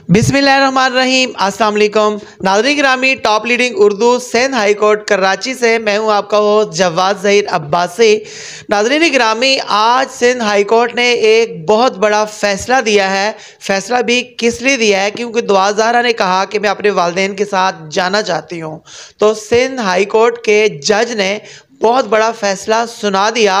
बिस्मिल्लाहिर्रहमानिर्रहीम। अस्सलाम वालेकुम नाज़रीन गिरामी, top leading Urdu Sindh high court Karachi से मैं हूं आपका होस्ट जवाद ज़हीर अब्बासी। नाज़रीन गिरामी, आज सिंध हाई कोर्ट ने एक बहुत बड़ा फ़ैसला दिया है। फ़ैसला भी किस लिए दिया है, क्योंकि दुआ ज़हरा ने कहा कि मैं अपने वालिदैन के साथ जाना चाहती हूँ, तो सिंध हाई कोर्ट के जज ने बहुत बड़ा फ़ैसला सुना दिया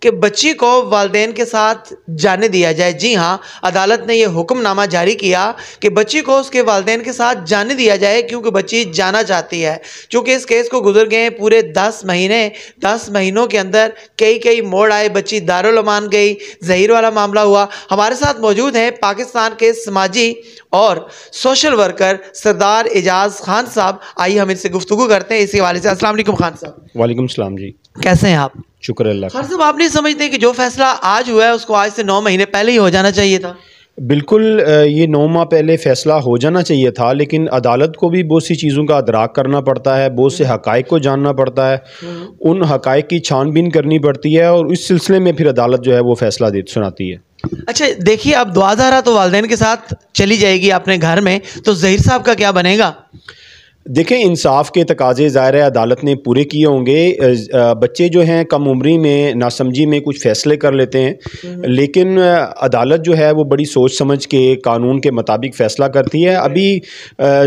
कि बच्ची को वालिदैन के साथ जाने दिया जाए। जी हाँ, अदालत ने यह हुक्मनामा जारी किया कि बच्ची को उसके वालिदैन के साथ जाने दिया जाए, क्योंकि बच्ची जाना चाहती है। चूँकि इस केस को गुजर गए पूरे 10 महीने, 10 महीनों के अंदर कई मोड़ आए। बच्ची दारुल अमान गई, ज़हीर वाला मामला हुआ। हमारे साथ मौजूद हैं पाकिस्तान के समाजी और सोशल वर्कर सरदार एजाज खान साहब। आइए हम इनसे गुफ्तगू करते हैं इसी हवाले से। अस्सलाम वालेकुम खान साहब। वालेकुम सलाम जी, कैसे हैं आप? शुक्र अल्लाह खान साहब, आप नहीं समझते कि जो फैसला आज हुआ है उसको आज से 9 महीने पहले ही हो जाना चाहिए था? बिल्कुल, ये 9 माह पहले फ़ैसला हो जाना चाहिए था, लेकिन अदालत को भी बहुत सी चीज़ों का अदराक करना पड़ता है, बहुत से हक़ाइक़ को जानना पड़ता है, उन हक़ाइक़ की छानबीन करनी पड़ती है और इस सिलसिले में फिर अदालत जो है वो फ़ैसला सुनाती है। अच्छा देखिए, अब दुआ ज़हरा तो वालिदैन के साथ चली जाएगी अपने घर में, तो ज़हीर साहब का क्या बनेगा? देखें, इंसाफ के तकाज़े ज़ाहिर है अदालत ने पूरे किए होंगे। बच्चे जो हैं कम उम्री में नासमझी में कुछ फ़ैसले कर लेते हैं, लेकिन अदालत जो है वो बड़ी सोच समझ के कानून के मुताबिक फ़ैसला करती है। अभी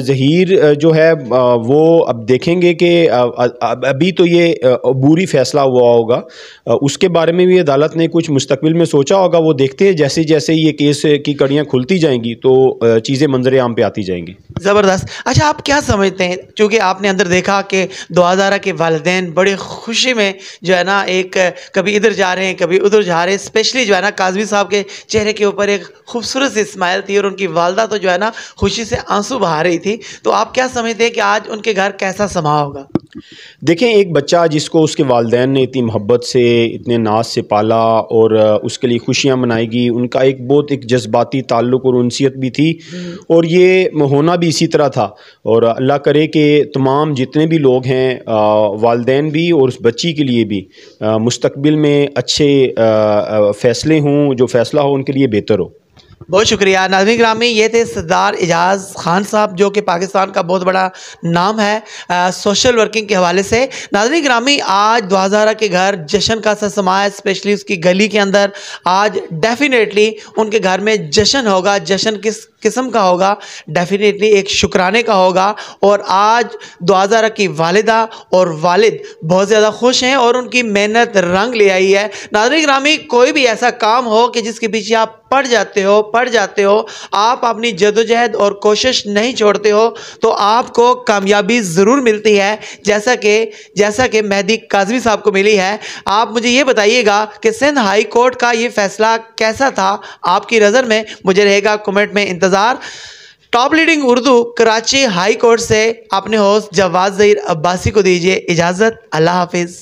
ज़हीर जो है वो अब देखेंगे कि अभी तो ये अबूरी फ़ैसला हुआ होगा, उसके बारे में भी अदालत ने कुछ मुस्तकबिल में सोचा होगा। वो देखते हैं जैसे जैसे ये केस की कड़ियाँ खुलती जाएंगी तो चीज़ें मंजर आम पे आती जाएंगी। ज़बरदस्त। अच्छा, आप क्या समझते हैं, चूँकि आपने अंदर देखा कि दुआ ज़हरा के वालिदैन बड़े खुशी में जो है ना, एक कभी इधर जा रहे हैं कभी उधर जा रहे हैं। स्पेशली जो है ना, काज़मी साहब के चेहरे के ऊपर एक खूबसूरत सी स्माइल थी और उनकी वालदा तो जो है ना खुशी से आंसू बहा रही थी। तो आप क्या समझते हैं कि आज उनके घर कैसा समा होगा? देखें, एक बच्चा जिसको उसके वालिदैन ने इतनी मोहब्बत से इतने नाज से पाला और उसके लिए खुशियाँ मनाएगी, उनका एक बहुत एक जज्बाती ताल्लुक़ और उनसियत भी थी और ये होना भी इसी तरह था। और अल्लाह करे कि तमाम जितने भी लोग हैं, वालिदैन भी और उस बच्ची के लिए भी मुस्तकबिल में अच्छे फ़ैसले हों, जो फ़ैसला हो उनके लिए बेहतर हो। बहुत शुक्रिया। नाज़रीन गिरामी, ये थे सरदार एजाज खान साहब, जो कि पाकिस्तान का बहुत बड़ा नाम है सोशल वर्किंग के हवाले से। नाज़रीन गिरामी, आज दुआ ज़हरा के घर जश्न का सा समा है, स्पेशली उसकी गली के अंदर। आज डेफिनेटली उनके घर में जश्न होगा। जश्न किस किस्म का होगा? डेफिनेटली एक शुक्राने का होगा। और आज दुआ ज़हरा की वालिदा और वालिद बहुत ज़्यादा खुश हैं और उनकी मेहनत रंग ले आई है। नाज़रीन गिरामी, कोई भी ऐसा काम हो कि जिसके पीछे आप पड़ जाते हो, आप अपनी जद्दोजहद और कोशिश नहीं छोड़ते हो, तो आपको कामयाबी ज़रूर मिलती है, जैसा कि मेहदी काज़मी साहब को मिली है। आप मुझे ये बताइएगा कि सिंध हाई कोर्ट का ये फ़ैसला कैसा था आपकी नज़र में? मुझे रहेगा कमेंट में इंतज़ार। Top leading Urdu Karachi high court से अपने होस्ट जवाद ज़हीर अब्बासी को दीजिए इजाज़त। अल्लाह हाफिज़।